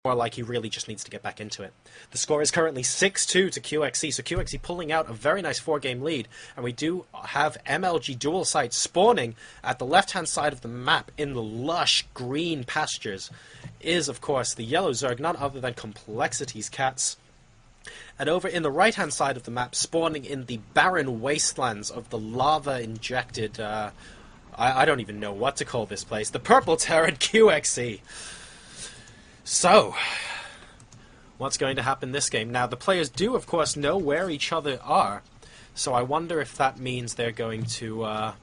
more like he really just needs to get back into it. The score is currently 6-2 to QXE, so QXE pulling out a very nice 4-game lead, and we do have MLG dual sight spawning at the left-hand side of the map in the lush green pastures is, of course, the yellow Zerg, none other than Complexity's cats. And over in the right-hand side of the map, spawning in the barren wastelands of the lava-injected, I don't even know what to call this place, the Purple Terran QXE. So, what's going to happen this game? Now, the players do, of course, know where each other are, so I wonder if that means they're going to,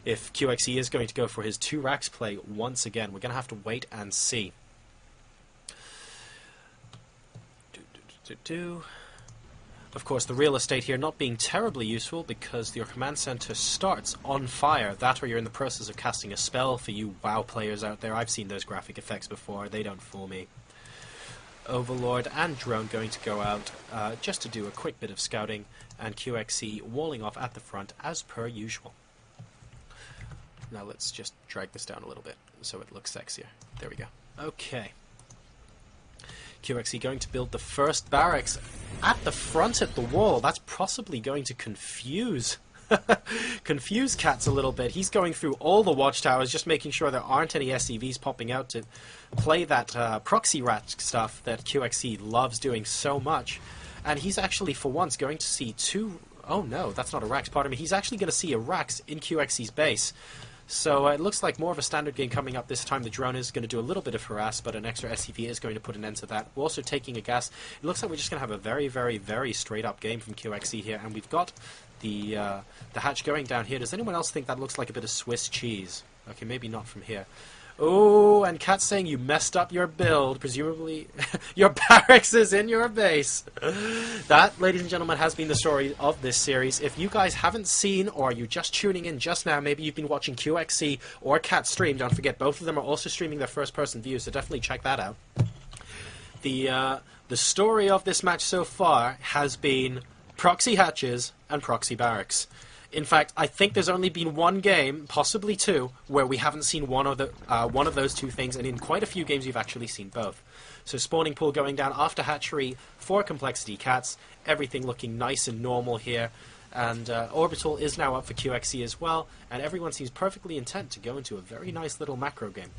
if QXE is going to go for his 2 racks play once again. We're going to have to wait and see. Of course, the real estate here not being terribly useful because your command center starts on fire. That or you're in the process of casting a spell. For you WoW players out there, I've seen those graphic effects before. They don't fool me. Overlord and Drone going to go out just to do a quick bit of scouting, and QXE walling off at the front as per usual. Now let's just drag this down a little bit so it looks sexier. There we go. Okay. QXE going to build the first barracks at the front at the wall. That's possibly going to confuse cats a little bit. He's going through all the watchtowers, just making sure there aren't any SCVs popping out to play that proxy rat stuff that QXE loves doing so much. And he's actually, for once, going to see 2... Oh no, that's not a Rax, pardon me. He's actually going to see a Rax in QXE's base. So it looks like more of a standard game coming up this time. The drone is going to do a little bit of harass, but an extra SCV is going to put an end to that. We're also taking a gas. It looks like we're just going to have a very, very, very straight-up game from QXE here, and we've got the hatch going down here. Does anyone else think that looks like a bit of Swiss cheese? Okay, maybe not from here. Oh, and Cat's saying you messed up your build. Presumably, your barracks is in your base. That, ladies and gentlemen, has been the story of this series. If you guys haven't seen, or you're just tuning in just now, maybe you've been watching QXE or Cat stream, don't forget, both of them are also streaming their first-person view, so definitely check that out. The story of this match so far has been proxy hatches and proxy barracks. In fact, I think there's only been one game, possibly 2, where we haven't seen one of those 2 things, and in quite a few games you've actually seen both. So spawning pool going down after hatchery for Complexity Cats, everything looking nice and normal here, and Orbital is now up for QXE as well, and everyone seems perfectly intent to go into a very nice little macro game.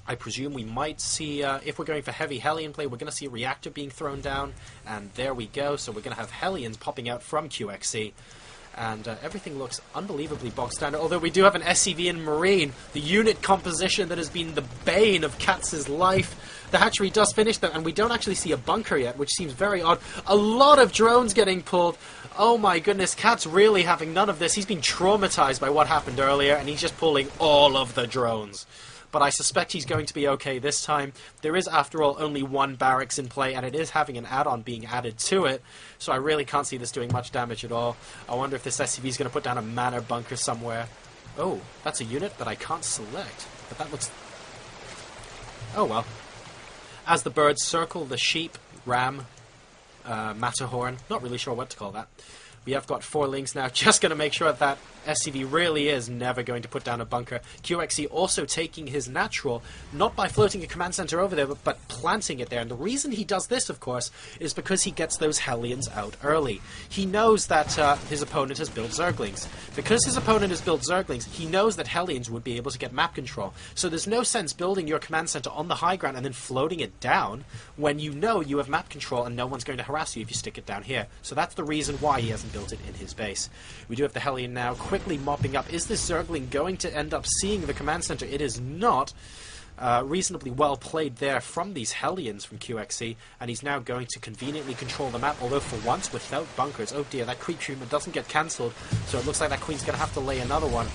I presume we might see, if we're going for heavy Hellion play, we're going to see a reactor being thrown down, and there we go, so we're going to have Hellions popping out from QXE. And everything looks unbelievably bog standard, although we do have an SCV in Marine, the unit composition that has been the bane of Katz's life. The hatchery does finish them, and we don't actually see a bunker yet, which seems very odd. A lot of drones getting pulled. Oh my goodness, Cat's really having none of this. He's been traumatized by what happened earlier, and he's just pulling all of the drones. But I suspect he's going to be okay this time. There is, after all, only 1 barracks in play, and it is having an add-on being added to it, so I really can't see this doing much damage at all. I wonder if this SCV is going to put down a manor bunker somewhere. Oh, that's a unit that I can't select, but that looks... Oh well. As the birds circle the sheep, ram, Matterhorn, not really sure what to call that. We have got 4 links now, just going to make sure that SCV really is never going to put down a bunker. QXE also taking his natural, not by floating a command center over there, but planting it there. And the reason he does this, of course, is because he gets those Hellions out early. He knows that his opponent has built Zerglings. Because his opponent has built Zerglings, he knows that Hellions would be able to get map control. So there's no sense building your command center on the high ground and then floating it down when you know you have map control and no one's going to harass you if you stick it down here. So that's the reason why he hasn't built it in his base. We do have the Hellion now quickly mopping up. Is this Zergling going to end up seeing the command center? It is not. Reasonably well played there from these Hellions from QXE, and he's now going to conveniently control the map, although for once without bunkers. Oh dear, that creep treatment doesn't get cancelled, so it looks like that Queen's going to have to lay another one.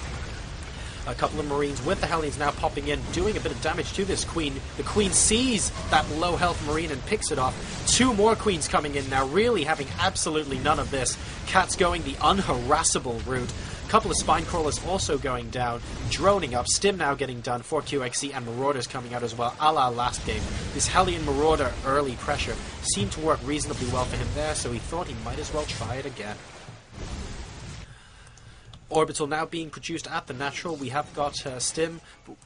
A couple of Marines with the Hellions now popping in, doing a bit of damage to this Queen. The Queen sees that low health Marine and picks it off. 2 more Queens coming in now, really having absolutely none of this. Cat's going the unharassable route. A couple of Spine Crawlers also going down, droning up. Stim now getting done for QXE, and Marauders coming out as well, a la last game. This Hellion Marauder early pressure seemed to work reasonably well for him there, so he thought he might as well try it again. Orbital now being produced at the natural. We have got Stim.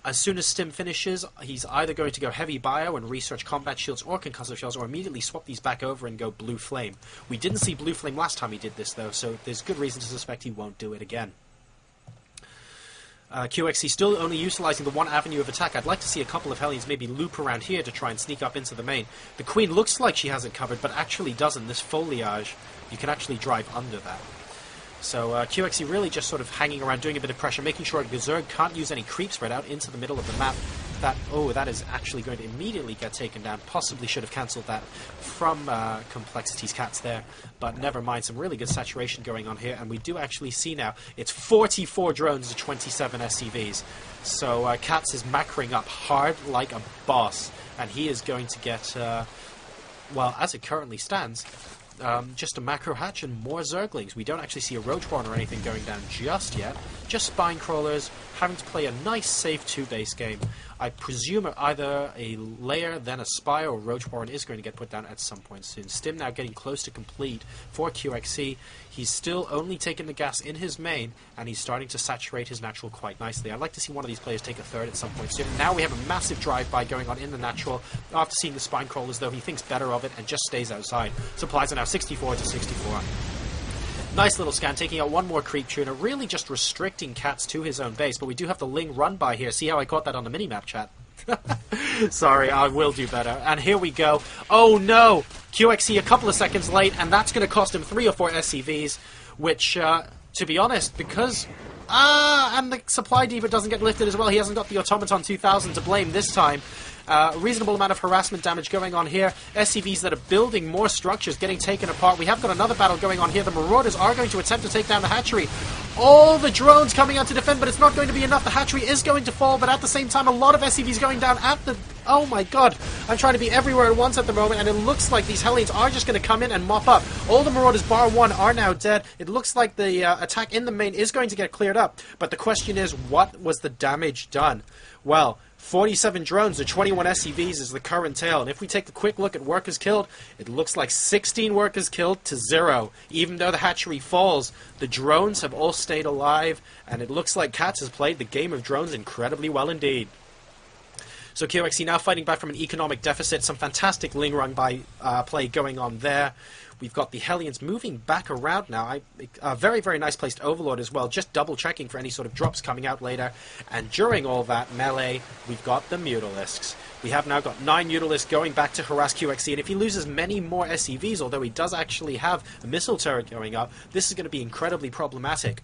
As soon as Stim finishes, he's either going to go heavy bio and research combat shields or concussive shells, or immediately swap these back over and go blue flame. We didn't see blue flame last time he did this, though, so there's good reason to suspect he won't do it again. QXC still only utilizing the one avenue of attack. I'd like to see a couple of Hellions maybe loop around here to try and sneak up into the main. The Queen looks like she has it covered, but actually doesn't. This foliage, you can actually drive under that. So QXC really just sort of hanging around, doing a bit of pressure, making sure Zerg can't use any creep spread out into the middle of the map. That is actually going to immediately get taken down. Possibly should have cancelled that from Complexity's Cats there, but never mind. Some really good saturation going on here, and we do actually see now it's 44 drones to 27 SCVs. So Cats is macroing up hard like a boss, and he is going to get, well, as it currently stands, just a macro hatch and more Zerglings. We don't actually see a Roachborn or anything going down just yet. Just Spine Crawlers having to play a nice safe 2-base game. I presume either a Lair, then a Spy, or Roachborn is going to get put down at some point soon. Stim now getting close to complete for QXC. He's still only taking the gas in his main, and he's starting to saturate his natural quite nicely. I'd like to see one of these players take a third at some point soon. Now we have a massive drive-by going on in the natural. After seeing the Spine Crawlers, though, he thinks better of it and just stays outside. Supplies are now 64 to 64. Nice little scan, taking out one more creep tuner, really just restricting Cats to his own base, but we do have the Ling run by here. See how I caught that on the minimap, chat? Sorry, I will do better. And here we go. Oh no! QXC a couple of seconds late, and that's going to cost him 3 or 4 SCVs, which, to be honest, because... and the Supply Diva doesn't get lifted as well. He hasn't got the Automaton 2000 to blame this time. Reasonable amount of harassment damage going on here. SCVs that are building more structures getting taken apart. We have got another battle going on here. The Marauders are going to attempt to take down the hatchery. All the drones coming out to defend, but it's not going to be enough. The hatchery is going to fall, but at the same time, a lot of SCVs going down at the... Oh my god. I'm trying to be everywhere at once at the moment, and it looks like these Hellions are just going to come in and mop up. All the Marauders, bar one, are now dead. It looks like the attack in the main is going to get cleared up, but the question is, what was the damage done? Well, 47 drones to 21 SCVs is the current tale, and if we take a quick look at workers killed, it looks like 16 workers killed to 0. Even though the hatchery falls, the drones have all stayed alive, and it looks like Cats has played the game of drones incredibly well indeed. So QXC now fighting back from an economic deficit. Some fantastic Ling run by play going on there. We've got the Hellions moving back around now. Very, very nice placed Overlord as well, just double checking for any sort of drops coming out later. And during all that melee, we've got the Mutalisks. We have now got 9 Mutalisks going back to harass QXC, and if he loses many more SCVs, although he does actually have a missile turret going up, this is going to be incredibly problematic,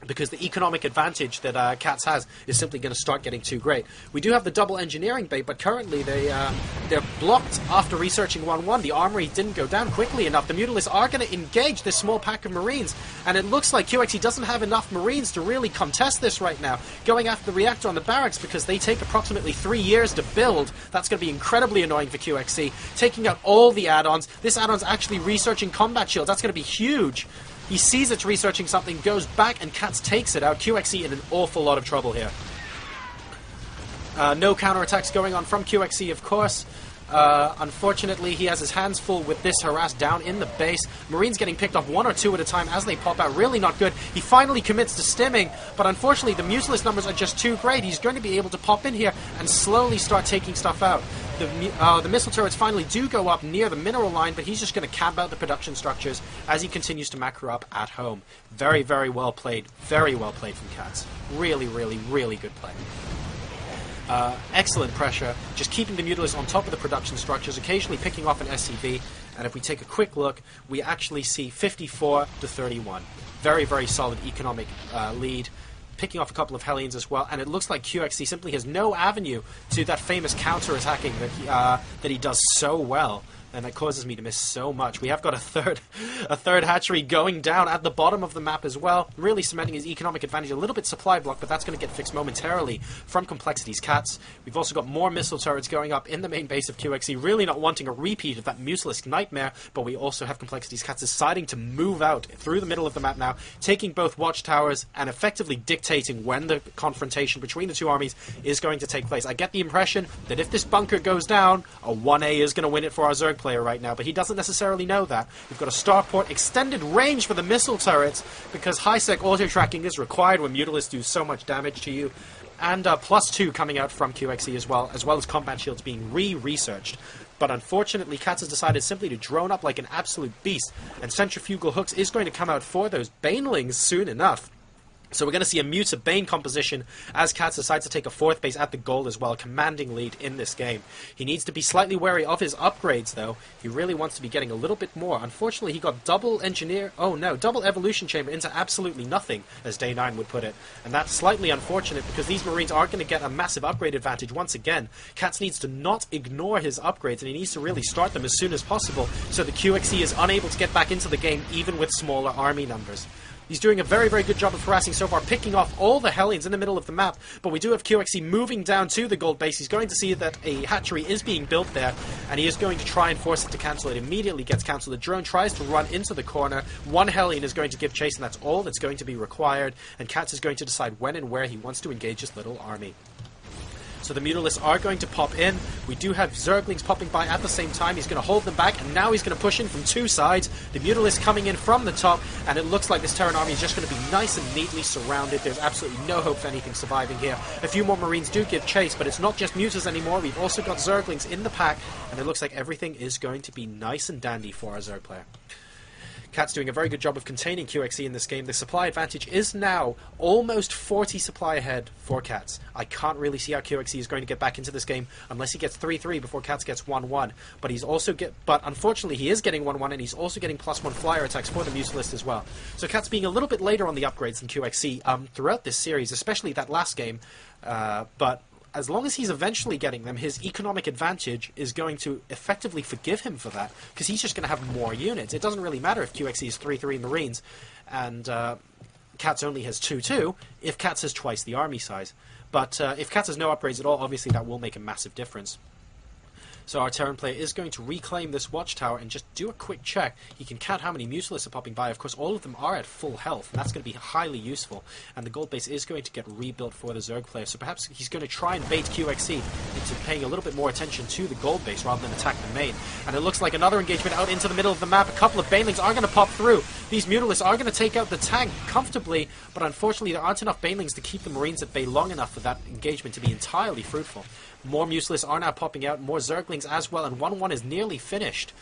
because the economic advantage that Cats has is simply going to start getting too great. We do have the double engineering bait, but currently they're blocked after researching 1-1. The armory didn't go down quickly enough. The Mutalisks are going to engage this small pack of Marines, and it looks like QXE doesn't have enough Marines to really contest this right now. Going after the reactor on the barracks, because they take approximately 3 years to build. That's going to be incredibly annoying for QXE. Taking out all the add-ons. This add-on's actually researching combat shields. That's going to be huge. He sees it's researching something, goes back, and Cats takes it out. QXE in an awful lot of trouble here. No counterattacks going on from QXE, of course. Unfortunately, he has his hands full with this harass down in the base. Marines getting picked off 1 or 2 at a time as they pop out. Really not good. He finally commits to stimming, but unfortunately the Mutalisk numbers are just too great. He's going to be able to pop in here and slowly start taking stuff out. The missile turrets finally do go up near the mineral line, but he's just going to camp out the production structures as he continues to macro up at home. Very, very well played. Very well played from Cats. Really, really, really good play. Excellent pressure, just keeping the Mutalisks on top of the production structures, occasionally picking off an SCV, and if we take a quick look, we actually see 54 to 31. Very, very solid economic lead, picking off a couple of Hellions as well, and it looks like QXE simply has no avenue to that famous counter-attacking that he does so well. And that causes me to miss so much. We have got a third hatchery going down at the bottom of the map as well, really cementing his economic advantage. A little bit supply block, but that's going to get fixed momentarily from Complexity's Cats. We've also got more missile turrets going up in the main base of QXE, really not wanting a repeat of that Mutalisk nightmare, but we also have Complexity's Cats deciding to move out through the middle of the map now, taking both watchtowers and effectively dictating when the confrontation between the two armies is going to take place. I get the impression that if this bunker goes down, a 1A is going to win it for our Zerg player right now, but he doesn't necessarily know that. We've got a starport, extended range for the missile turrets, because high-sec auto-tracking is required when Mutalisks do so much damage to you. And +2 coming out from QXE as well as combat shields being researched. But unfortunately, Cats has decided simply to drone up like an absolute beast, and Centrifugal Hooks is going to come out for those Banelings soon enough. So we're going to see a Muta Bane composition as Cats decides to take a 4th base at the goal as well, commanding lead in this game. He needs to be slightly wary of his upgrades though. He really wants to be getting a little bit more. Unfortunately, he got double evolution chamber into absolutely nothing, as Day 9 would put it. And that's slightly unfortunate because these Marines are going to get a massive upgrade advantage once again. Cats needs to not ignore his upgrades, and he needs to really start them as soon as possible so the QXE is unable to get back into the game even with smaller army numbers. He's doing a very, very good job of harassing so far, picking off all the Hellions in the middle of the map, but we do have QXE moving down to the gold base. He's going to see that a hatchery is being built there, and he is going to try and force it to cancel. It immediately gets cancelled. The drone tries to run into the corner. One Hellion is going to give chase, and that's all that's going to be required, and Cats is going to decide when and where he wants to engage his little army. So the Mutalisks are going to pop in. We do have Zerglings popping by at the same time. He's going to hold them back, and now he's going to push in from 2 sides. The Mutalisks coming in from the top, and it looks like this Terran army is just going to be nice and neatly surrounded. There's absolutely no hope for anything surviving here. A few more Marines do give chase, but it's not just Mutas anymore. We've also got Zerglings in the pack, and it looks like everything is going to be nice and dandy for our Zerg player. Cat's doing a very good job of containing QXE in this game. The supply advantage is now almost 40 supply ahead for Cats. I can't really see how QXE is going to get back into this game unless he gets 3-3 before Cats gets 1-1. But unfortunately he is getting 1-1, and he's also getting +1 flyer attacks for the Mutalist as well. So Cats being a little bit later on the upgrades than QXE throughout this series, especially that last game. But as long as he's eventually getting them, his economic advantage is going to effectively forgive him for that, because he's just going to have more units. It doesn't really matter if QXE is 3-3 Marines and Cats only has 2-2 if Cats has twice the army size. But if Cats has no upgrades at all, obviously that will make a massive difference. So our Terran player is going to reclaim this watchtower and just do a quick check. He can count how many Mutalisks are popping by. Of course, all of them are at full health, and that's going to be highly useful. And the gold base is going to get rebuilt for the Zerg player, so perhaps he's going to try and bait QXE into paying a little bit more attention to the gold base rather than attack the main. And it looks like another engagement out into the middle of the map. A couple of Banelings are going to pop through. These Mutalisks are going to take out the tank comfortably, but unfortunately there aren't enough Banelings to keep the Marines at bay long enough for that engagement to be entirely fruitful. More Mutalisks are now popping out, more Zerglings as well, and 1-1 is nearly finished,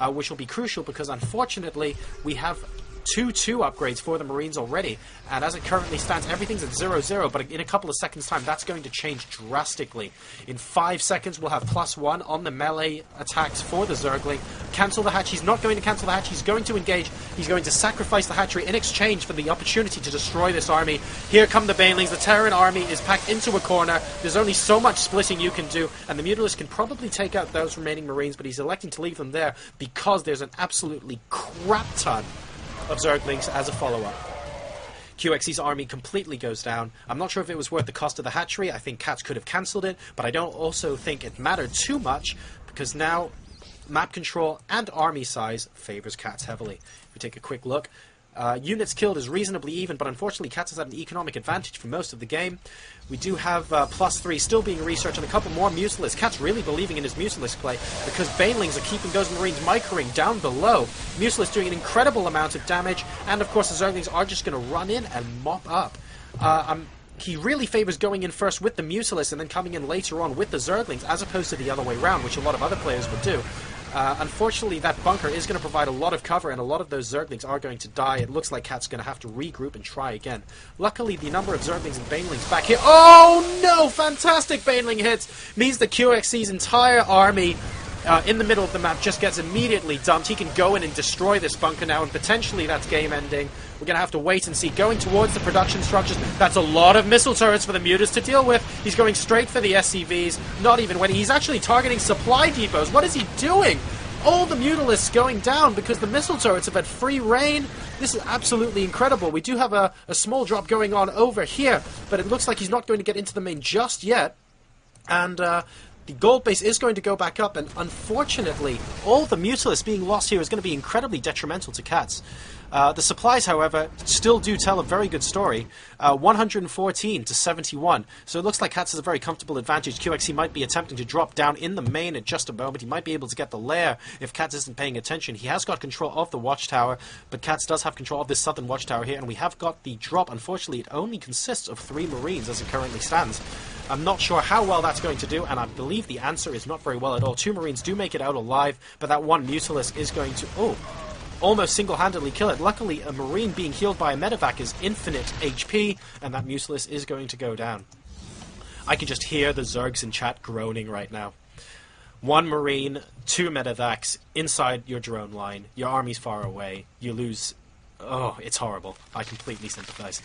which will be crucial because unfortunately we have 2-2 upgrades for the Marines already, and as it currently stands, everything's at 0-0, but in a couple of seconds' time, that's going to change drastically. In 5 seconds, we'll have +1 on the melee attacks for the Zergling. Cancel the hatch. He's not going to cancel the hatch. He's going to engage. He's going to sacrifice the hatchery in exchange for the opportunity to destroy this army. Here come the Banelings. The Terran army is packed into a corner. There's only so much splitting you can do, and the Mutalisks can probably take out those remaining Marines, but he's electing to leave them there because there's an absolutely crap ton of Zerglings as a follow-up. QXE's army completely goes down. I'm not sure if it was worth the cost of the hatchery. I think Cats could have cancelled it, but I don't also think it mattered too much because now map control and army size favors Cats heavily. If we take a quick look, units killed is reasonably even, but unfortunately Cats has had an economic advantage for most of the game. We do have +3 still being researched and a couple more Mutalisks. Cat's really believing in his Mutalisk play because Banelings are keeping those Marines microing down below. Mutalisks doing an incredible amount of damage, and of course the Zerglings are just going to run in and mop up. He really favors going in first with the Mutalisks and then coming in later on with the Zerglings, as opposed to the other way around, which a lot of other players would do. Unfortunately, that bunker is going to provide a lot of cover, and a lot of those Zerglings are going to die. It looks like Cat's going to have to regroup and try again. Luckily, the number of Zerglings and Banelings back here... Oh, no! Fantastic Baneling hits! Means the QXE's entire army in the middle of the map just gets immediately dumped. He can go in and destroy this bunker now, and potentially that's game-ending. We're going to have to wait and see. Going towards the production structures, that's a lot of missile turrets for the Mutas to deal with. He's going straight for the SCVs, not even waiting. He's actually targeting supply depots. What is he doing? All the Mutalisks going down because the missile turrets have had free reign. This is absolutely incredible. We do have a small drop going on over here, but it looks like he's not going to get into the main just yet. And the gold base is going to go back up, and unfortunately, all the Mutalisks being lost here is going to be incredibly detrimental to Cats. The supplies, however, still do tell a very good story. 114 to 71. So it looks like Cats has a very comfortable advantage. QXC might be attempting to drop down in the main at just a moment. He might be able to get the lair if Cats isn't paying attention. He has got control of the watchtower, but Cats does have control of this southern watchtower here, and we have got the drop. Unfortunately, it only consists of 3 Marines as it currently stands. I'm not sure how well that's going to do, and I believe the answer is not very well at all. 2 Marines do make it out alive, but that 1 Mutalisk is going to... almost single-handedly kill it. Luckily, a Marine being healed by a medevac is infinite HP, and that Mutalisk is going to go down. I can just hear the Zergs in chat groaning right now. 1 Marine, 2 medevacs inside your drone line. Your army's far away. You lose... Oh, it's horrible. I completely sympathize.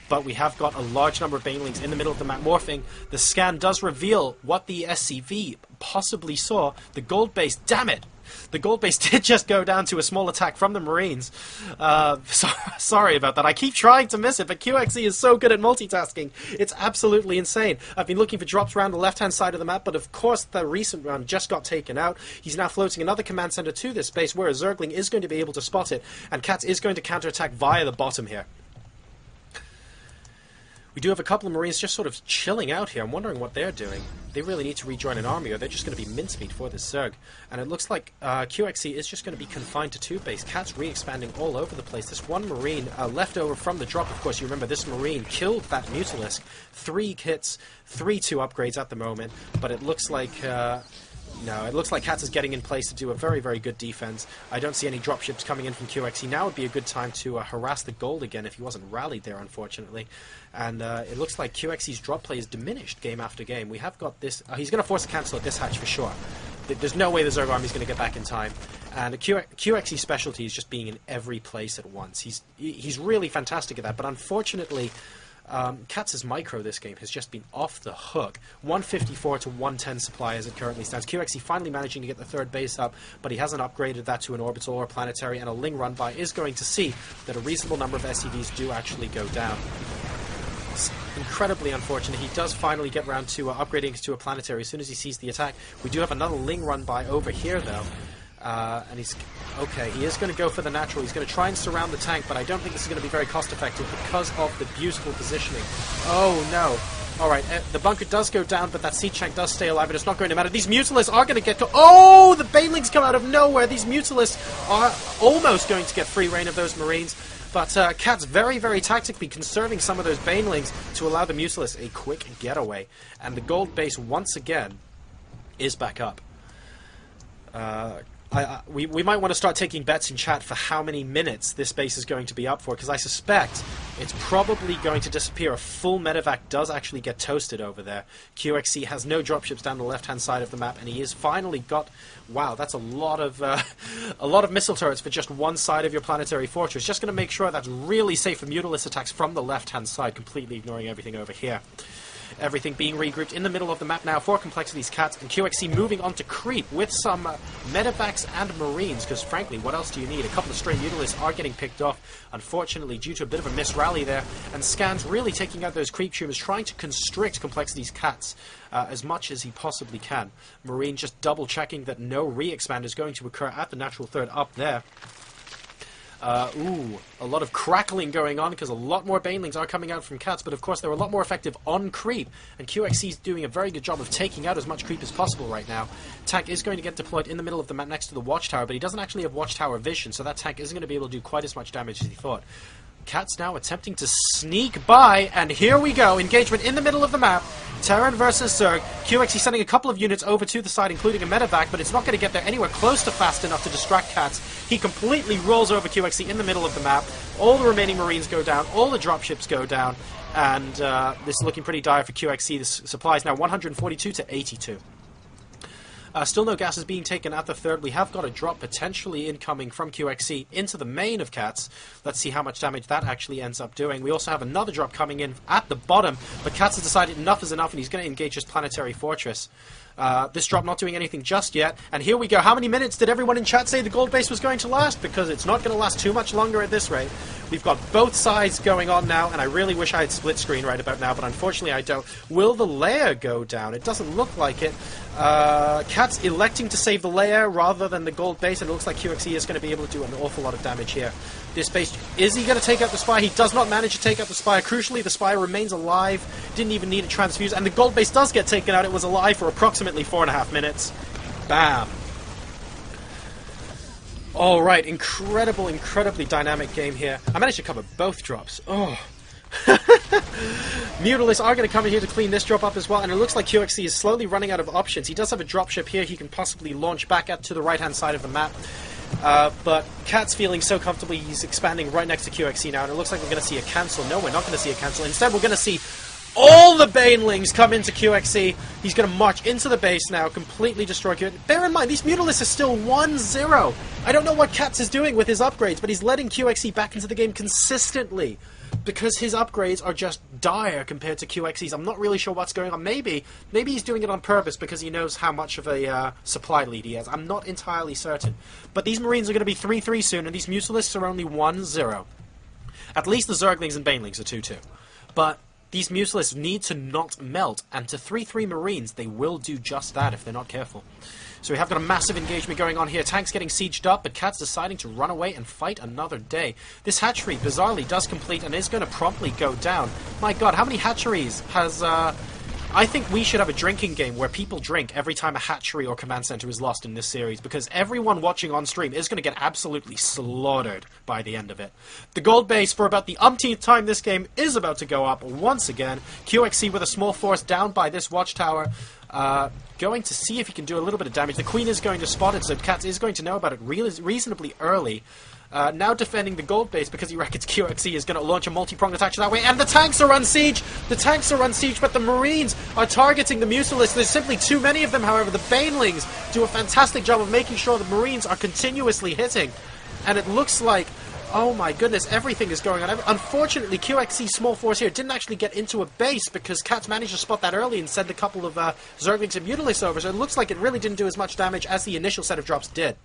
But we have got a large number of Banelings in the middle of the map morphing. The scan does reveal what the SCV possibly saw. The gold base, damn it! The gold base did just go down to a small attack from the Marines. Sorry about that. I keep trying to miss it, but QXC is so good at multitasking. It's absolutely insane. I've been looking for drops around the left-hand side of the map, but of course the recent round just got taken out. He's now floating another command center to this base where a Zergling is going to be able to spot it, and Cats is going to counterattack via the bottom here. We do have a couple of Marines just sort of chilling out here. I'm wondering what they're doing. They really need to rejoin an army, or they're just going to be mincemeat for this Zerg. And it looks like QXC is just going to be confined to 2 base. Cats re-expanding all over the place. This 1 Marine left over from the drop, of course, you remember this Marine killed that Mutalisk. 3 hits, 3-2 upgrades at the moment, but it looks like... No, it looks like Cats is getting in place to do a very, very good defense. I don't see any dropships coming in from QXC. Now would be a good time to harass the gold again if he wasn't rallied there, unfortunately. And it looks like QXC's drop play is diminished game after game. We have got this... he's going to force a cancel at this hatch for sure. There's no way the Zerg army is going to get back in time. And QXC's specialty is just being in every place at once. He's really fantastic at that, but unfortunately... Cats' micro this game has just been off the hook. 154 to 110 supply as it currently stands. QXC finally managing to get the 3rd base up, but he hasn't upgraded that to an orbital or planetary, and a Ling run by is going to see that a reasonable number of SCVs do actually go down. It's incredibly unfortunate. He does finally get around to upgrading to a planetary as soon as he sees the attack. We do have another Ling run by over here, though. And he's... Okay, he is going to go for the natural. He's going to try and surround the tank, but I don't think this is going to be very cost-effective because of the beautiful positioning. Oh, no. Alright, the bunker does go down, but that siege tank does stay alive, and it's not going to matter. These Mutalisks are going to get... Oh, the Banelings come out of nowhere! These Mutalisks are almost going to get free reign of those Marines. But Cat's very, very tactically conserving some of those Banelings to allow the Mutalisks a quick getaway. And the gold base, once again, is back up. We might want to start taking bets in chat for how many minutes this base is going to be up for, because I suspect it's probably going to disappear. A full medevac does actually get toasted over there. QXC has no dropships down the left-hand side of the map, and he has finally got... Wow, that's a lot of missile turrets for just one side of your planetary fortress. Just going to make sure that's really safe for Mutalisk attacks from the left-hand side, completely ignoring everything over here. Everything being regrouped in the middle of the map now for Complexity's Cats, and QXC moving on to creep with some medevacs and Marines, because frankly, what else do you need? A couple of stray Mutalisks are getting picked off, unfortunately, due to a bit of a misrally there, and Scan's really taking out those creep tumors, trying to constrict Complexity's Cats as much as he possibly can. Marine just double-checking that no re-expand is going to occur at the natural 3rd up there. A lot of crackling going on because a lot more Banelings are coming out from Cats, but of course they're a lot more effective on creep, and QXC is doing a very good job of taking out as much creep as possible right now. Tank is going to get deployed in the middle of the map next to the watchtower, but he doesn't actually have watchtower vision, so that tank isn't going to be able to do quite as much damage as he thought. Cats now attempting to sneak by, and here we go, engagement in the middle of the map. Terran versus Zerg. QXC sending a couple of units over to the side, including a medevac, but it's not going to get there anywhere close to fast enough to distract Cats. He completely rolls over QXC in the middle of the map. All the remaining Marines go down, all the dropships go down, and this is looking pretty dire for QXC. The supply is now 142 to 82. Still no gas is being taken at the 3rd. We have got a drop potentially incoming from QXC into the main of Cats. Let's see how much damage that actually ends up doing. We also have another drop coming in at the bottom, but Cats has decided enough is enough, and he's going to engage his planetary fortress. This drop not doing anything just yet, and here we go. How many minutes did everyone in chat say the gold base was going to last? Because it's not going to last too much longer at this rate. We've got both sides going on now, and I really wish I had split screen right about now, but unfortunately I don't. Will the layer go down? It doesn't look like it. Cat's electing to save the layer rather than the gold base, and it looks like QXE is going to be able to do an awful lot of damage here. This base, is he going to take out the Spire? He does not manage to take out the Spire. Crucially, the Spire remains alive, didn't even need a transfuse, and the gold base does get taken out. It was alive for approximately 4.5 minutes. Bam. Alright, incredibly dynamic game here. I managed to cover both drops. Oh. Mutalisks are going to come in here to clean this drop up as well, and it looks like QXE is slowly running out of options. He does have a dropship here he can possibly launch back out to the right-hand side of the map. But Cat's feeling so comfortably, he's expanding right next to QXE now, and it looks like we're going to see a cancel. No, we're not going to see a cancel. Instead, we're going to see all the Banelings come into QXE. He's going to march into the base now, completely destroy QXE. Bear in mind, these Mutalisks are still 1-0. I don't know what Cats is doing with his upgrades, but he's letting QXE back into the game consistently, because his upgrades are just dire compared to QXE's. I'm not really sure what's going on. Maybe he's doing it on purpose because he knows how much of a supply lead he has. I'm not entirely certain. But these Marines are going to be 3-3 soon, and these Mutalisks are only 1-0. At least the Zerglings and Banelings are 2-2. But these Mutalisks need to not melt, and to 3-3 Marines, they will do just that if they're not careful. So we have got a massive engagement going on here. Tanks getting sieged up, but Cat's deciding to run away and fight another day. This hatchery, bizarrely, does complete and is going to promptly go down. My god, how many hatcheries has... I think we should have a drinking game where people drink every time a hatchery or command center is lost in this series, because everyone watching on stream is going to get absolutely slaughtered by the end of it. The gold base, for about the umpteenth time this game, is about to go up once again. QXE with a small force down by this watchtower. Going to see if he can do a little bit of damage. The Queen is going to spot it, so Cat is going to know about it reasonably early. Now defending the gold base because he reckons QXE is going to launch a multi-pronged attack that way, and the tanks are on siege! The tanks are on siege, but the Marines are targeting the Mutalisks. There's simply too many of them, however. The Banelings do a fantastic job of making sure the Marines are continuously hitting, and it looks like, oh my goodness, everything is going on. Unfortunately, QXE's small force here didn't actually get into a base because Cats managed to spot that early and send a couple of Zerglings and Mutalisks over, so it looks like it really didn't do as much damage as the initial set of drops did.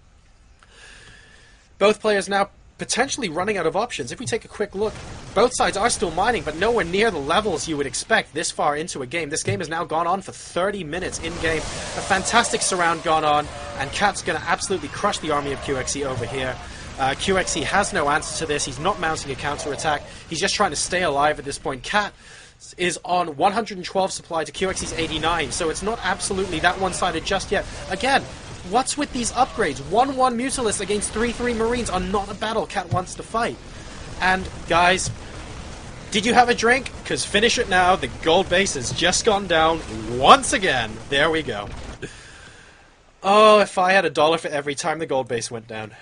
Both players now potentially running out of options. If we take a quick look, both sides are still mining, but nowhere near the levels you would expect this far into a game. This game has now gone on for 30 minutes in-game. A fantastic surround gone on, and Cat's going to absolutely crush the army of QXE over here. QXE has no answer to this. He's not mounting a counter-attack. He's just trying to stay alive at this point. Cat is on 112 supply to QXE's 89, so it's not absolutely that one-sided just yet. Again, what's with these upgrades? 1-1 Mutalisks against 3-3 Marines are not a battle Cat wants to fight. And, guys, did you have a drink? Because finish it now. The gold base has just gone down once again. There we go. Oh, if I had $1 for every time the gold base went down.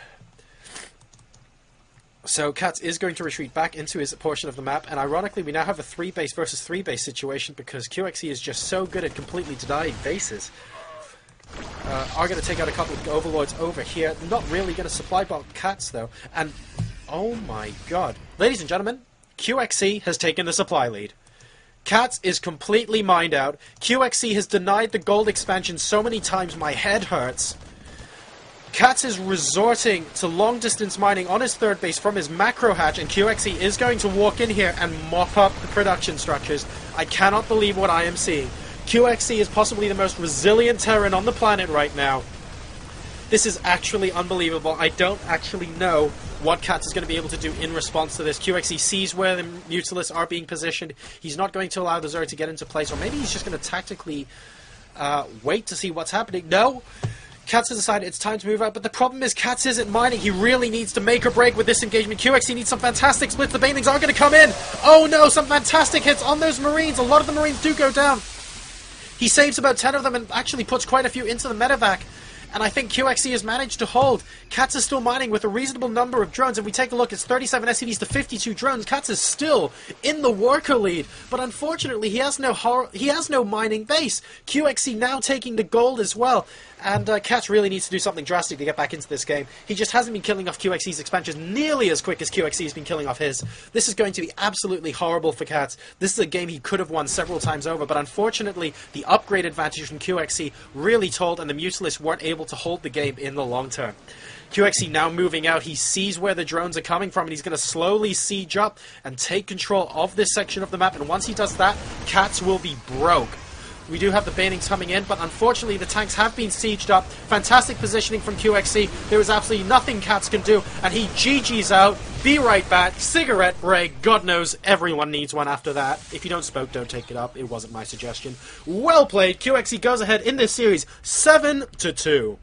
So Cats is going to retreat back into his portion of the map, and ironically we now have a 3-base versus 3-base situation because QXE is just so good at completely denying bases. Are going to take out a couple of overlords over here. Not really going to supply bulk Cats though, and oh my god. Ladies and gentlemen, QXE has taken the supply lead. Cats is completely mined out. QXE has denied the gold expansion so many times my head hurts. Cats is resorting to long-distance mining on his third base from his macro hatch, and QXE is going to walk in here and mop up the production structures. I cannot believe what I am seeing. QXE is possibly the most resilient Terran on the planet right now. This is actually unbelievable. I don't actually know what Cats is going to be able to do in response to this. QXE sees where the Mutalisks are being positioned. He's not going to allow the Zerg to get into place, or maybe he's just going to tactically wait to see what's happening. No! Cats has decided it's time to move out, but the problem is Cats isn't mining. He really needs to make or break with this engagement. QXE needs some fantastic splits. The Banelings are going to come in. Oh no, some fantastic hits on those Marines. A lot of the Marines do go down. He saves about 10 of them and actually puts quite a few into the medevac. And I think QXE has managed to hold. Cats is still mining with a reasonable number of drones. If we take a look, it's 37 SCVs to 52 drones. Cats is still in the worker lead. But unfortunately, he has no mining base. QXE now taking the gold as well. And Cats really needs to do something drastic to get back into this game. He just hasn't been killing off QXC's expansions nearly as quick as QXC's been killing off his. This is going to be absolutely horrible for Cats. This is a game he could have won several times over, but unfortunately, the upgrade advantage from QXC really told, and the Mutalisks weren't able to hold the game in the long term. QXC now moving out. He sees where the drones are coming from, and he's going to slowly siege up and take control of this section of the map. And once he does that, Cats will be broke. We do have the Banings coming in, but unfortunately the tanks have been sieged up. Fantastic positioning from QXC. There is absolutely nothing Cats can do, and he GG's out. Be right back. Cigarette break. God knows everyone needs one after that. If you don't smoke, don't take it up. It wasn't my suggestion. Well played. QXC goes ahead in this series 7-2.